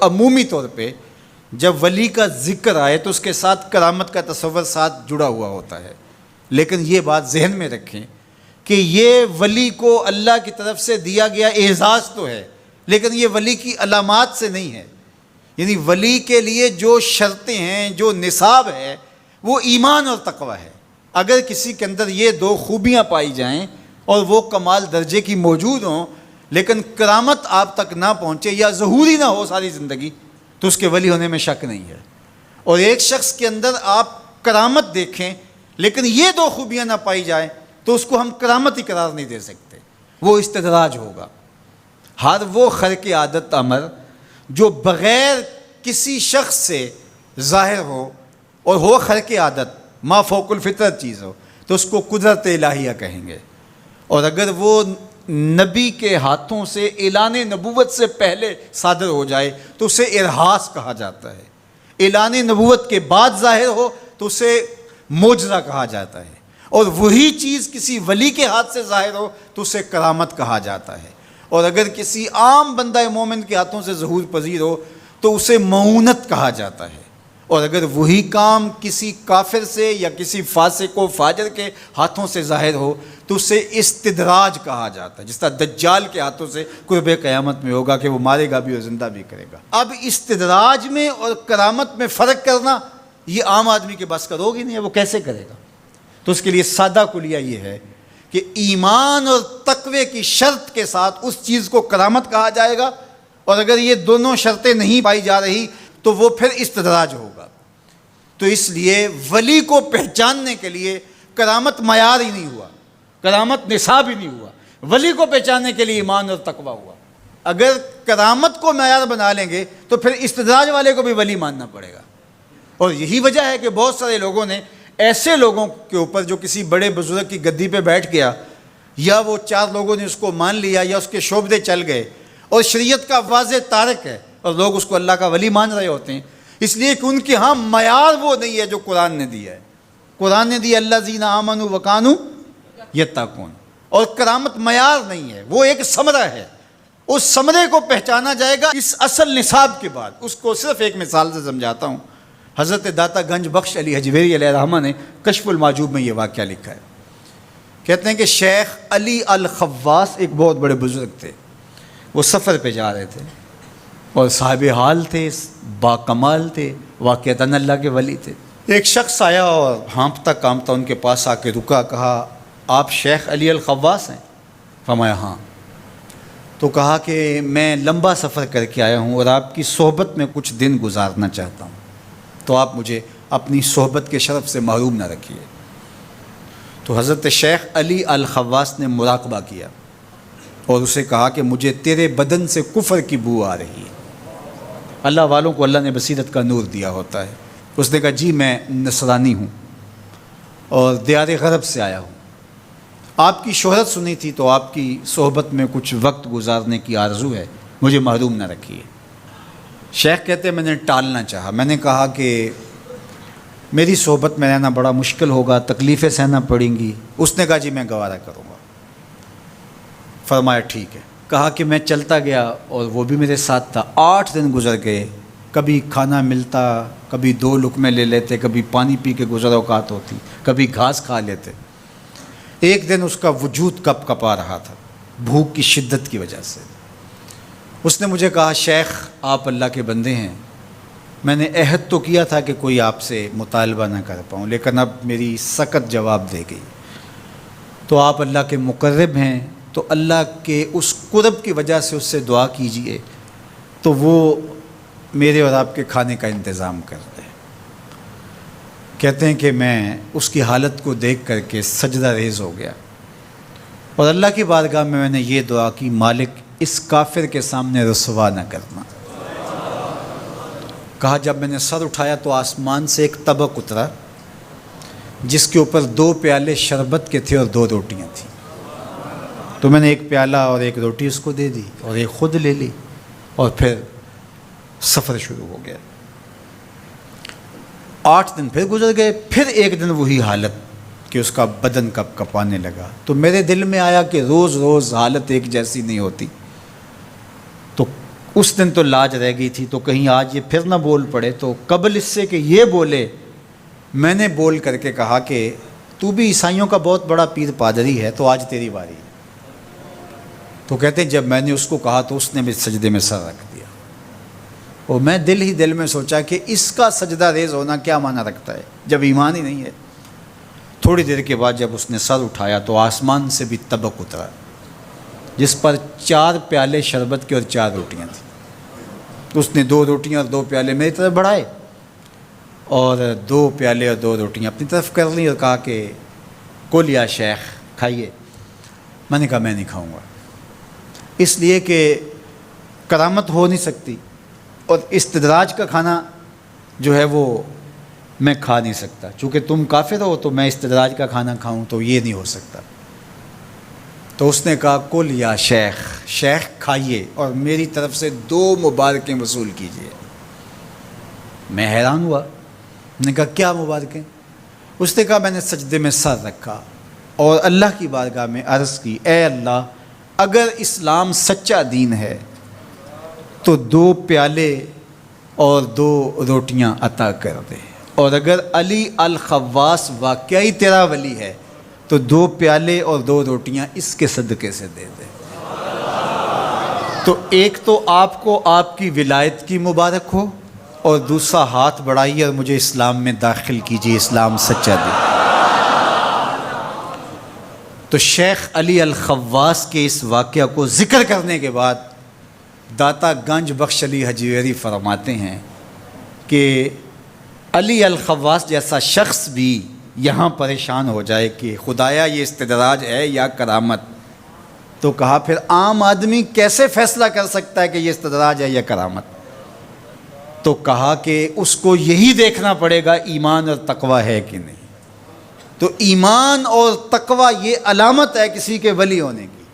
عمومی طور پہ جب ولی کا ذکر آئے تو اس کے ساتھ کرامت کا تصور ساتھ جڑا ہوا ہوتا ہے، لیکن یہ بات ذہن میں رکھیں کہ یہ ولی کو اللہ کی طرف سے دیا گیا اعزاز تو ہے، لیکن یہ ولی کی علامات سے نہیں ہے۔ یعنی ولی کے لیے جو شرطیں ہیں، جو نصاب ہے، وہ ایمان اور تقوی ہے۔ اگر کسی کے اندر یہ دو خوبیاں پائی جائیں اور وہ کمال درجے کی موجود ہوں، لیکن کرامت آپ تک نہ پہنچے یا ظہوری نہ ہو ساری زندگی، تو اس کے ولی ہونے میں شک نہیں ہے۔ اور ایک شخص کے اندر آپ کرامت دیکھیں لیکن یہ دو خوبیاں نہ پائی جائیں تو اس کو ہم کرامت ہی قرار نہیں دے سکتے، وہ استدراج ہوگا۔ ہر وہ خرق عادت امر جو بغیر کسی شخص سے ظاہر ہو اور ہو خرق عادت، ما فوق الفطرت چیز ہو، تو اس کو قدرت الہیہ کہیں گے۔ اور اگر وہ نبی کے ہاتھوں سے اعلان نبوت سے پہلے صادر ہو جائے تو اسے ارہاس کہا جاتا ہے، اعلان نبوت کے بعد ظاہر ہو تو اسے معجزہ کہا جاتا ہے، اور وہی چیز کسی ولی کے ہاتھ سے ظاہر ہو تو اسے کرامت کہا جاتا ہے، اور اگر کسی عام بندہ مومن کے ہاتھوں سے ظہور پذیر ہو تو اسے معونت کہا جاتا ہے، اور اگر وہی کام کسی کافر سے یا کسی فاسق و فاجر کے ہاتھوں سے ظاہر ہو تو اسے استدراج کہا جاتا ہے، جس طرح دجال کے ہاتھوں سے قرب قیامت میں ہوگا کہ وہ مارے گا بھی اور زندہ بھی کرے گا۔ اب استدراج میں اور کرامت میں فرق کرنا یہ عام آدمی کے بس کا روگ ہی نہیں ہے، وہ کیسے کرے گا؟ تو اس کے لیے سادہ کلیہ یہ ہے کہ ایمان اور تقوی کی شرط کے ساتھ اس چیز کو کرامت کہا جائے گا، اور اگر یہ دونوں شرطیں نہیں پائی جا رہی تو وہ پھر استدراج ہوگا۔ تو اس لیے ولی کو پہچاننے کے لیے کرامت معیار ہی نہیں ہوا، کرامت نصاب ہی نہیں ہوا، ولی کو پہچاننے کے لیے ایمان اور تقوی ہوا۔ اگر کرامت کو معیار بنا لیں گے تو پھر استدراج والے کو بھی ولی ماننا پڑے گا۔ اور یہی وجہ ہے کہ بہت سارے لوگوں نے ایسے لوگوں کے اوپر جو کسی بڑے بزرگ کی گدی پہ بیٹھ گیا، یا وہ چار لوگوں نے اس کو مان لیا یا اس کے شعبدے چل گئے اور شریعت کا واضح تارک ہے، اور لوگ اس کو اللہ کا ولی مان رہے ہوتے ہیں، اس لیے کہ ان کے ہاں معیار وہ نہیں ہے جو قرآن نے دیا ہے۔ قرآن نے دیا الذین آمنوا وکانوا یتقون، اور کرامت معیار نہیں ہے، وہ ایک ثمرہ ہے۔ اس ثمرے کو پہچانا جائے گا اس اصل نصاب کے بعد۔ اس کو صرف ایک مثال سے سمجھاتا ہوں۔ حضرت داتا گنج بخش علی حجویری علیہ الرحمہ نے کشف المعجوب میں یہ واقعہ لکھا ہے۔ کہتے ہیں کہ شیخ علی الخواص ایک بہت بڑے بزرگ تھے، وہ سفر پہ جا رہے تھے اور صاحب حال تھے، با کمال تھے، واقعتاً اللہ کے ولی تھے۔ ایک شخص آیا اور ہانپتا کانپتا ان کے پاس آ کے رکا، کہا آپ شیخ علی الخواص ہیں؟ فرمایا ہاں۔ تو کہا کہ میں لمبا سفر کر کے آیا ہوں اور آپ کی صحبت میں کچھ دن گزارنا چاہتا ہوں، تو آپ مجھے اپنی صحبت کے شرف سے محروم نہ رکھیے۔ تو حضرت شیخ علی الخواص نے مراقبہ کیا اور اسے کہا کہ مجھے تیرے بدن سے کفر کی بو آ رہی ہے۔ اللہ والوں کو اللہ نے بصیرت کا نور دیا ہوتا ہے۔ اس نے کہا جی میں نصرانی ہوں اور دیار غرب سے آیا ہوں، آپ کی شہرت سنی تھی تو آپ کی صحبت میں کچھ وقت گزارنے کی آرزو ہے، مجھے محروم نہ رکھیے۔ شیخ کہتے ہیں میں نے ٹالنا چاہا، میں نے کہا کہ میری صحبت میں رہنا بڑا مشکل ہوگا، تکلیفیں سہنا پڑیں گی۔ اس نے کہا جی میں گوارا کروں گا۔ فرمایا ٹھیک ہے۔ کہا کہ میں چلتا گیا اور وہ بھی میرے ساتھ تھا۔ 8 دن گزر گئے، کبھی کھانا ملتا، کبھی 2 لقمے لے لیتے، کبھی پانی پی کے گزر اوقات ہوتی، کبھی گھاس کھا لیتے۔ ایک دن اس کا وجود کپ کپا رہا تھا بھوک کی شدت کی وجہ سے۔ اس نے مجھے کہا شیخ آپ اللہ کے بندے ہیں، میں نے عہد تو کیا تھا کہ کوئی آپ سے مطالبہ نہ کر پاؤں، لیکن اب میری سخت جواب دے گئی۔ تو آپ اللہ کے مقرب ہیں، تو اللہ کے اس قرب کی وجہ سے اس سے دعا کیجئے تو وہ میرے اور آپ کے کھانے کا انتظام کر دے۔ کہتے ہیں کہ میں اس کی حالت کو دیکھ کر کے سجدہ ریز ہو گیا اور اللہ کی بارگاہ میں نے یہ دعا کی مالک اس کافر کے سامنے رسوا نہ کرنا۔ کہا جب میں نے سر اٹھایا تو آسمان سے ایک طبق اترا جس کے اوپر 2 پیالے شربت کے تھے اور 2 روٹیاں تھیں۔ تو میں نے ایک پیالہ اور ایک روٹی اس کو دے دی اور ایک خود لے لی، اور پھر سفر شروع ہو گیا۔ 8 دن پھر گزر گئے، پھر ایک دن وہی حالت کہ اس کا بدن کپ کپانے لگا۔ تو میرے دل میں آیا کہ روز روز حالت ایک جیسی نہیں ہوتی، تو اس دن تو لاج رہ گئی تھی، تو کہیں آج یہ پھر نہ بول پڑے، تو قبل اس سے کہ یہ بولے میں نے بول کر کے کہا کہ تو بھی عیسائیوں کا بہت بڑا پیر پادری ہے، تو آج تیری باری ہے۔ تو کہتے ہیں جب میں نے اس کو کہا تو اس نے بھی سجدے میں سر رکھ دیا، اور میں دل ہی دل میں سوچا کہ اس کا سجدہ ریز ہونا کیا معنی رکھتا ہے جب ایمان ہی نہیں ہے۔ تھوڑی دیر کے بعد جب اس نے سر اٹھایا تو آسمان سے بھی طبق اترا، جس پر 4 پیالے شربت کے اور 4 روٹیاں تھیں۔ تو اس نے 2 روٹیاں اور 2 پیالے میری طرف بڑھائے، اور 2 پیالے اور 2 روٹیاں اپنی طرف کر لیں، اور کہا کہ کل یا شیخ کھائیے۔ میں نے کہا میں نہیں کھاؤں گا، اس لیے کہ کرامت ہو نہیں سکتی، اور استدراج کا کھانا جو ہے وہ میں کھا نہیں سکتا، چونکہ تم کافر ہو تو میں استدراج کا کھانا کھاؤں تو یہ نہیں ہو سکتا۔ تو اس نے کہا کل یا شیخ، شیخ کھائیے اور میری طرف سے 2 مبارکیں وصول کیجیے۔ میں حیران ہوا، میں نے کہا کیا مبارکیں؟ اس نے کہا میں نے سجدے میں سر رکھا اور اللہ کی بارگاہ میں عرض کی، اے اللہ اگر اسلام سچا دین ہے تو 2 پیالے اور 2 روٹیاں عطا کر دے، اور اگر علی الخواص واقعی تیرا ولی ہے تو 2 پیالے اور 2 روٹیاں اس کے صدقے سے دے دے۔ تو ایک تو آپ کو آپ کی ولایت کی مبارک ہو، اور دوسرا ہاتھ بڑھائیے اور مجھے اسلام میں داخل کیجیے، اسلام سچا دین۔ تو شیخ علی الخواص کے اس واقعہ کو ذکر کرنے کے بعد داتا گنج بخش علی حجویری فرماتے ہیں کہ علی الخواص جیسا شخص بھی یہاں پریشان ہو جائے کہ خدایا یہ استدراج ہے یا کرامت، تو کہا پھر عام آدمی کیسے فیصلہ کر سکتا ہے کہ یہ استدراج ہے یا کرامت؟ تو کہا کہ اس کو یہی دیکھنا پڑے گا ایمان اور تقوی ہے کہ نہیں۔ تو ایمان اور تقوی یہ علامت ہے کسی کے ولی ہونے کی۔